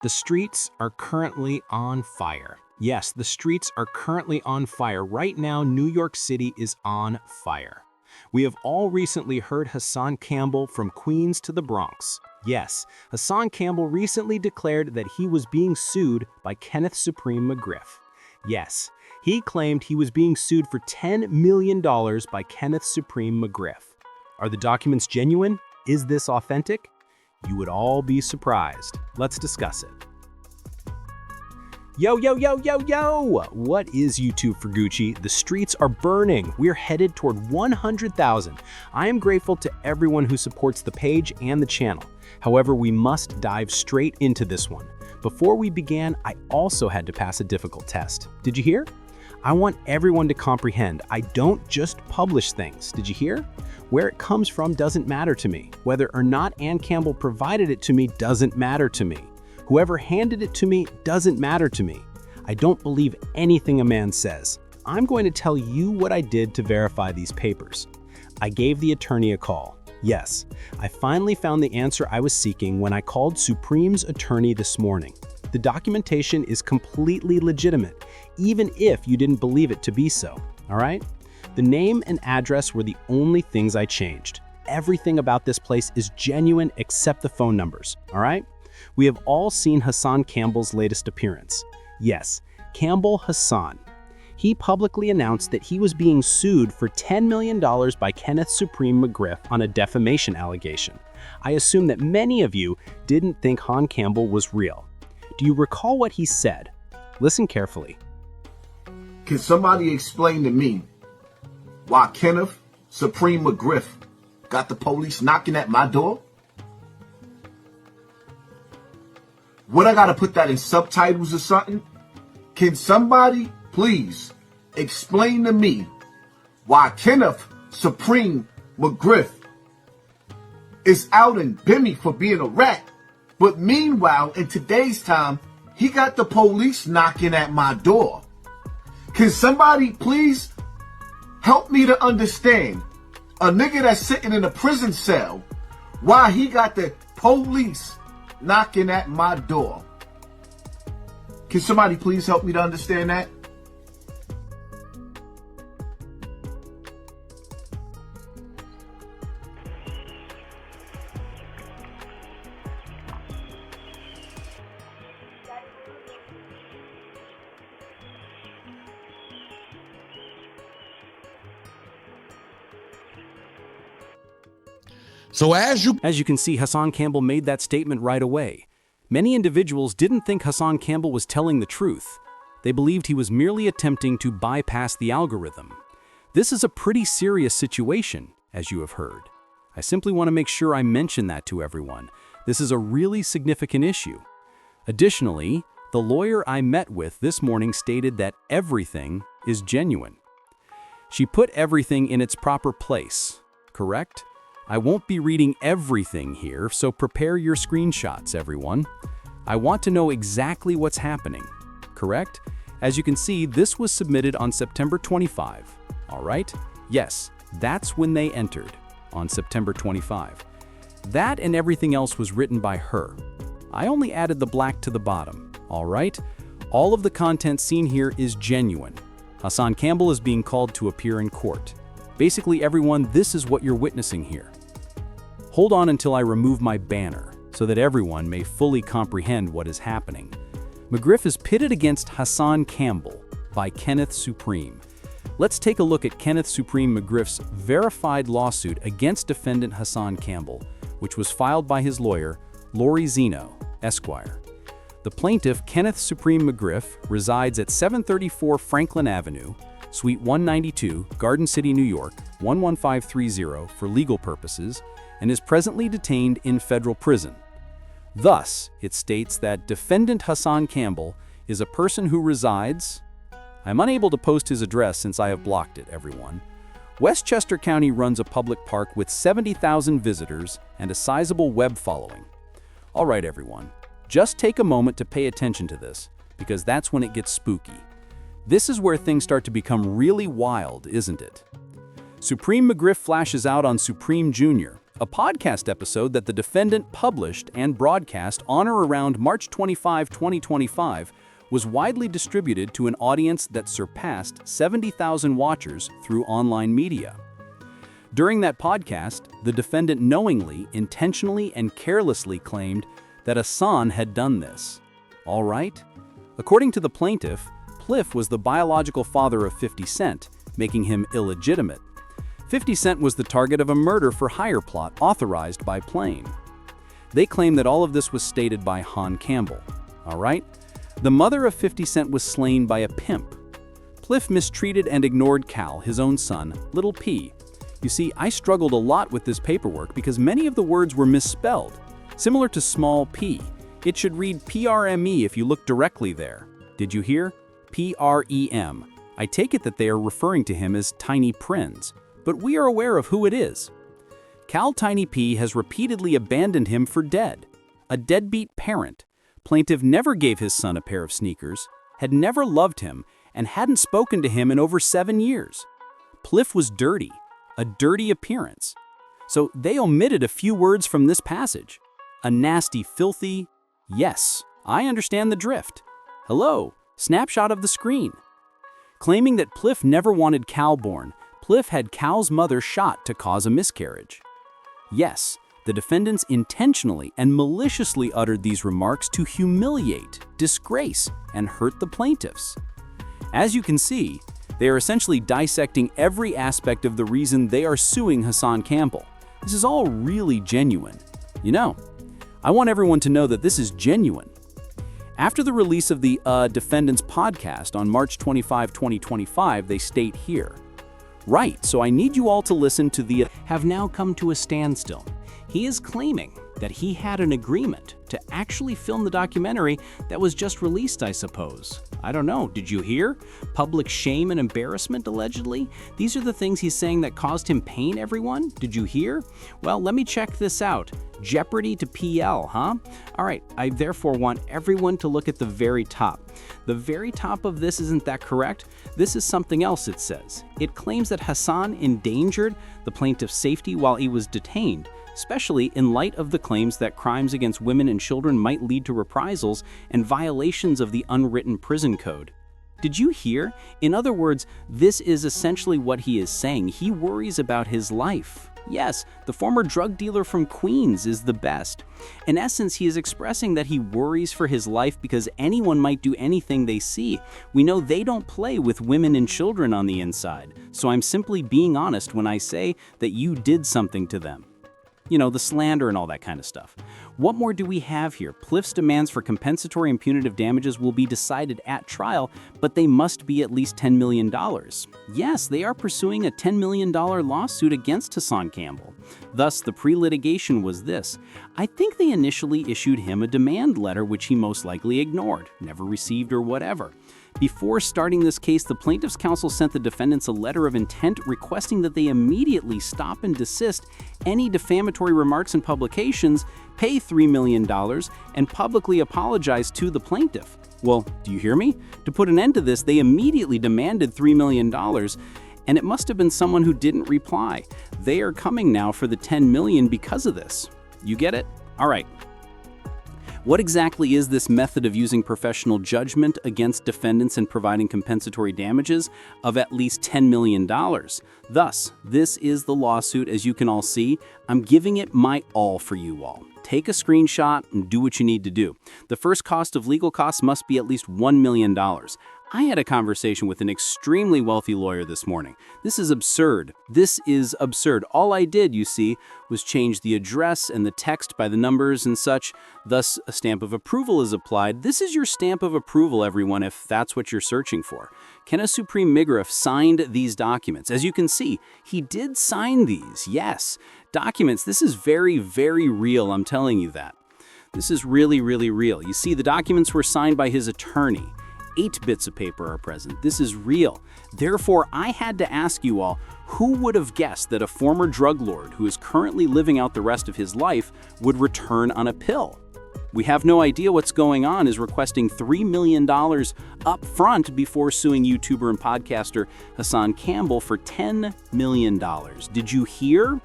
The streets are currently on fire. Yes, the streets are currently on fire. Right now, New York City is on fire. We have all recently heard Hassan Campbell from Queens to the Bronx. Yes, Hassan Campbell recently declared that he was being sued by Kenneth Supreme Mcgriff. Yes, he claimed he was being sued for $10 million by Kenneth Supreme Mcgriff. Are the documents genuine? Is this authentic? You would all be surprised. Let's discuss it. Yo! What is YouTube for Gucci? The streets are burning. We're headed toward 100,000. I am grateful to everyone who supports the page and the channel. However, we must dive straight into this one. Before we began, I also had to pass a difficult test. Did you hear? I want everyone to comprehend. I don't just publish things. Did you hear? Where it comes from doesn't matter to me. Whether or not Ann Campbell provided it to me doesn't matter to me. Whoever handed it to me doesn't matter to me. I don't believe anything a man says. I'm going to tell you what I did to verify these papers. I gave the attorney a call. Yes, I finally found the answer I was seeking when I called Supreme's attorney this morning. The documentation is completely legitimate, even if you didn't believe it to be so, all right? The name and address were the only things I changed. Everything about this place is genuine except the phone numbers, all right? We have all seen Hassan Campbell's latest appearance. Yes, Campbell Hassan. He publicly announced that he was being sued for $10 million by Kenneth Supreme Mcgriff on a defamation allegation. I assume that many of you didn't think Hassan Campbell was real. Do you recall what he said? Listen carefully. Can somebody explain to me why Kenneth Supreme Mcgriff got the police knocking at my door? What, I gotta put that in subtitles or something? Can somebody please explain to me why Kenneth Supreme Mcgriff is out in Bimmy for being a rat, but meanwhile, in today's time, he got the police knocking at my door? Can somebody please help me to understand a nigga that's sitting in a prison cell, why he got the police knocking at my door? Can somebody please help me to understand that? So as you can see, Hassan Campbell made that statement right away. Many individuals didn't think Hassan Campbell was telling the truth. They believed he was merely attempting to bypass the algorithm. This is a pretty serious situation, as you have heard. I simply want to make sure I mention that to everyone. This is a really significant issue. Additionally, the lawyer I met with this morning stated that everything is genuine. She put everything in its proper place, correct? I won't be reading everything here, so prepare your screenshots, everyone. I want to know exactly what's happening, correct? As you can see, this was submitted on September 25, all right? Yes, that's when they entered, on September 25. That and everything else was written by her. I only added the black to the bottom, all right? All of the content seen here is genuine. Hassan Campbell is being called to appear in court. Basically, everyone, this is what you're witnessing here. Hold on until I remove my banner, so that everyone may fully comprehend what is happening. Mcgriff is pitted against Hassan Campbell by Kenneth Supreme. Let's take a look at Kenneth Supreme Mcgriff's verified lawsuit against defendant Hassan Campbell, which was filed by his lawyer, Lori Zeno, Esquire. The plaintiff, Kenneth Supreme Mcgriff, resides at 734 Franklin Avenue, Suite 192, Garden City, New York, 11530 for legal purposes, and is presently detained in federal prison. Thus, it states that defendant Hassan Campbell is a person who resides— I'm unable to post his address since I have blocked it, everyone. Westchester County runs a public park with 70,000 visitors and a sizable web following. All right, everyone, just take a moment to pay attention to this, because that's when it gets spooky. This is where things start to become really wild, isn't it? Supreme Mcgriff flashes out on Supreme Jr., a podcast episode that the defendant published and broadcast on or around March 25, 2025, was widely distributed to an audience that surpassed 70,000 watchers through online media. During that podcast, the defendant knowingly, intentionally, and carelessly claimed that Hassan had done this. All right? According to the plaintiff, Pliff was the biological father of 50 Cent, making him illegitimate. 50 Cent was the target of a murder-for-hire plot authorized by Plain. They claim that all of this was stated by Hassan Campbell. All right? The mother of 50 Cent was slain by a pimp. Pliff mistreated and ignored Cal, his own son, Little P. You see, I struggled a lot with this paperwork because many of the words were misspelled. Similar to small p. It should read PRME if you look directly there. Did you hear? PREM. I take it that they are referring to him as Tiny Prinz, but we are aware of who it is. Cal Tiny P has repeatedly abandoned him for dead. A deadbeat parent. Plaintiff never gave his son a pair of sneakers, had never loved him, and hadn't spoken to him in over 7 years. Pliff was dirty, a dirty appearance. So they omitted a few words from this passage. A nasty, filthy, yes, I understand the drift. Hello, snapshot of the screen. Claiming that Pliff never wanted Cal born, Pliff had Cal's mother shot to cause a miscarriage. Yes, the defendants intentionally and maliciously uttered these remarks to humiliate, disgrace, and hurt the plaintiffs. As you can see, they are essentially dissecting every aspect of the reason they are suing Hassan Campbell. This is all really genuine. You know, I want everyone to know that this is genuine. After the release of the defendant's podcast on March 25, 2025, they state here, right, so I need you all to listen to the have now come to a standstill. He is claiming that he had an agreement to actually film the documentary that was just released, I suppose. I don't know, did you hear? Public shame and embarrassment, allegedly? These are the things he's saying that caused him pain, everyone? Did you hear? Well, let me check this out. Jeopardy to PL, huh? All right, I therefore want everyone to look at the very top. The very top of this isn't that correct. This is something else, it says. It claims that Hassan endangered the plaintiff's safety while he was detained, especially in light of the claims that crimes against women and children might lead to reprisals and violations of the unwritten prison code. Did you hear? In other words, this is essentially what he is saying. He worries about his life. Yes, the former drug dealer from Queens is the best. In essence, he is expressing that he worries for his life because anyone might do anything they see. We know they don't play with women and children on the inside. So I'm simply being honest when I say that you did something to them. You know, the slander and all that kind of stuff. What more do we have here? Pliff's demands for compensatory and punitive damages will be decided at trial, but they must be at least $10 million. Yes, they are pursuing a $10 million lawsuit against Hassan Campbell. Thus, the pre-litigation was this. I think they initially issued him a demand letter which he most likely ignored, never received or whatever. Before starting this case, the plaintiff's counsel sent the defendants a letter of intent requesting that they immediately stop and desist any defamatory remarks and publications, pay $3 million, and publicly apologize to the plaintiff. Well, do you hear me? To put an end to this, they immediately demanded $3 million, and it must have been someone who didn't reply. They are coming now for the $10 million because of this. You get it? All right. What exactly is this method of using professional judgment against defendants and providing compensatory damages of at least $10 million? Thus, this is the lawsuit, as you can all see. I'm giving it my all for you all. Take a screenshot and do what you need to do. The first cost of legal costs must be at least $1 million. I had a conversation with an extremely wealthy lawyer this morning. This is absurd. This is absurd. All I did, you see, was change the address and the text by the numbers and such. Thus, a stamp of approval is applied. This is your stamp of approval, everyone, if that's what you're searching for. Kenneth Supreme Mcgriff signed these documents. As you can see, he did sign these, yes. Documents, this is very, very real, I'm telling you that. This is really, really real. You see, the documents were signed by his attorney. 8 bits of paper are present. This is real. Therefore, I had to ask you all, who would have guessed that a former drug lord who is currently living out the rest of his life would return on a pill? We have no idea what's going on is requesting $3 million up front before suing YouTuber and podcaster Hassan Campbell for $10 million. Did you hear?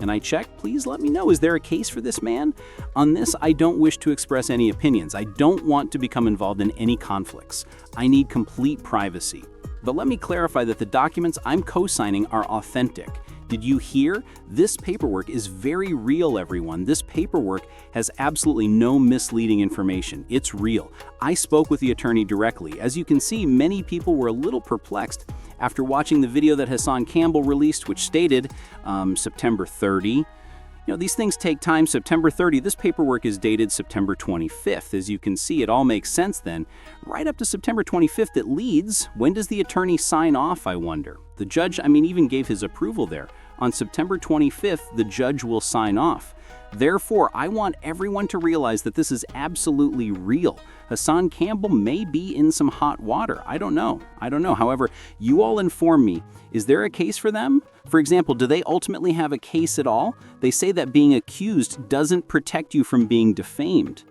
and I check, please let me know. Is there a case for this man? On this, I don't wish to express any opinions. I don't want to become involved in any conflicts. I need complete privacy. But let me clarify that the documents I'm co-signing are authentic. Did you hear? This paperwork is very real, everyone. This paperwork has absolutely no misleading information. It's real. I spoke with the attorney directly. As you can see, many people were a little perplexed after watching the video that Hassan Campbell released, which stated September 30. These things take time. September 30, this paperwork is dated September 25th. As you can see, it all makes sense then. Right up to September 25th, it leads. When does the attorney sign off, I wonder? The judge, even gave his approval there. On September 25th, the judge will sign off. Therefore, I want everyone to realize that this is absolutely real. Hassan Campbell may be in some hot water. I don't know. However, you all inform me. Is there a case for them? For example, do they ultimately have a case at all? They say that being accused doesn't protect you from being defamed.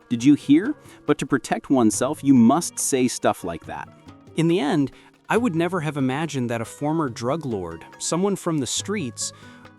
Did you hear? But to protect oneself, you must say stuff like that. In the end, I would never have imagined that a former drug lord, someone from the streets,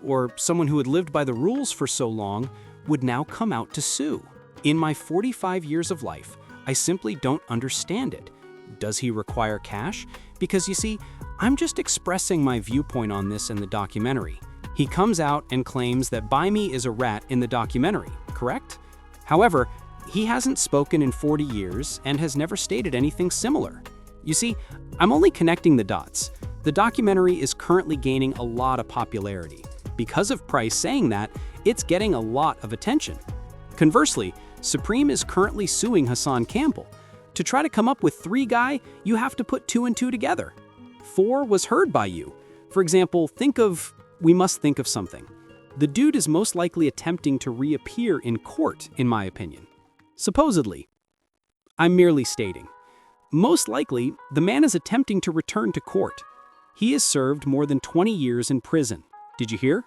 or someone who had lived by the rules for so long, would now come out to sue. In my 45 years of life, I simply don't understand it. Does he require cash? Because you see, I'm just expressing my viewpoint on this in the documentary. He comes out and claims that By Me is a rat in the documentary, correct? However, he hasn't spoken in 40 years and has never stated anything similar. You see, I'm only connecting the dots. The documentary is currently gaining a lot of popularity. Because of Price saying that, it's getting a lot of attention. Conversely, Supreme is currently suing Hassan Campbell. To try to come up with 3 guy, you have to put 2 and 2 together. 4 was heard by you. For example, we must think of something. The dude is most likely attempting to reappear in court, in my opinion. Supposedly. I'm merely stating. Most likely, the man is attempting to return to court. He has served more than 20 years in prison. Did you hear?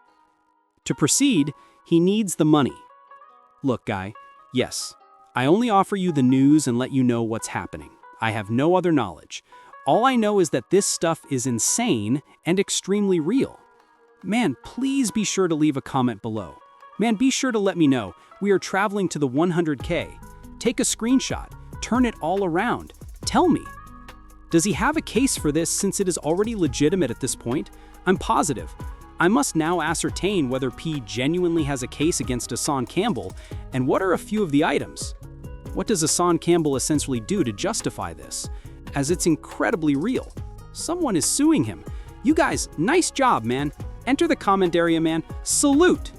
To proceed, he needs the money. Look, guy, yes, I only offer you the news and let you know what's happening. I have no other knowledge. All I know is that this stuff is insane and extremely real. Man, please be sure to leave a comment below. Man, be sure to let me know. We are traveling to the 100K. Take a screenshot. Turn it all around. Tell me. Does he have a case for this since it is already legitimate at this point? I'm positive. I must now ascertain whether P genuinely has a case against Hassan Campbell, and what are a few of the items? What does Hassan Campbell essentially do to justify this? As it's incredibly real. Someone is suing him. You guys, nice job, man. Enter the comment area, man. Salute!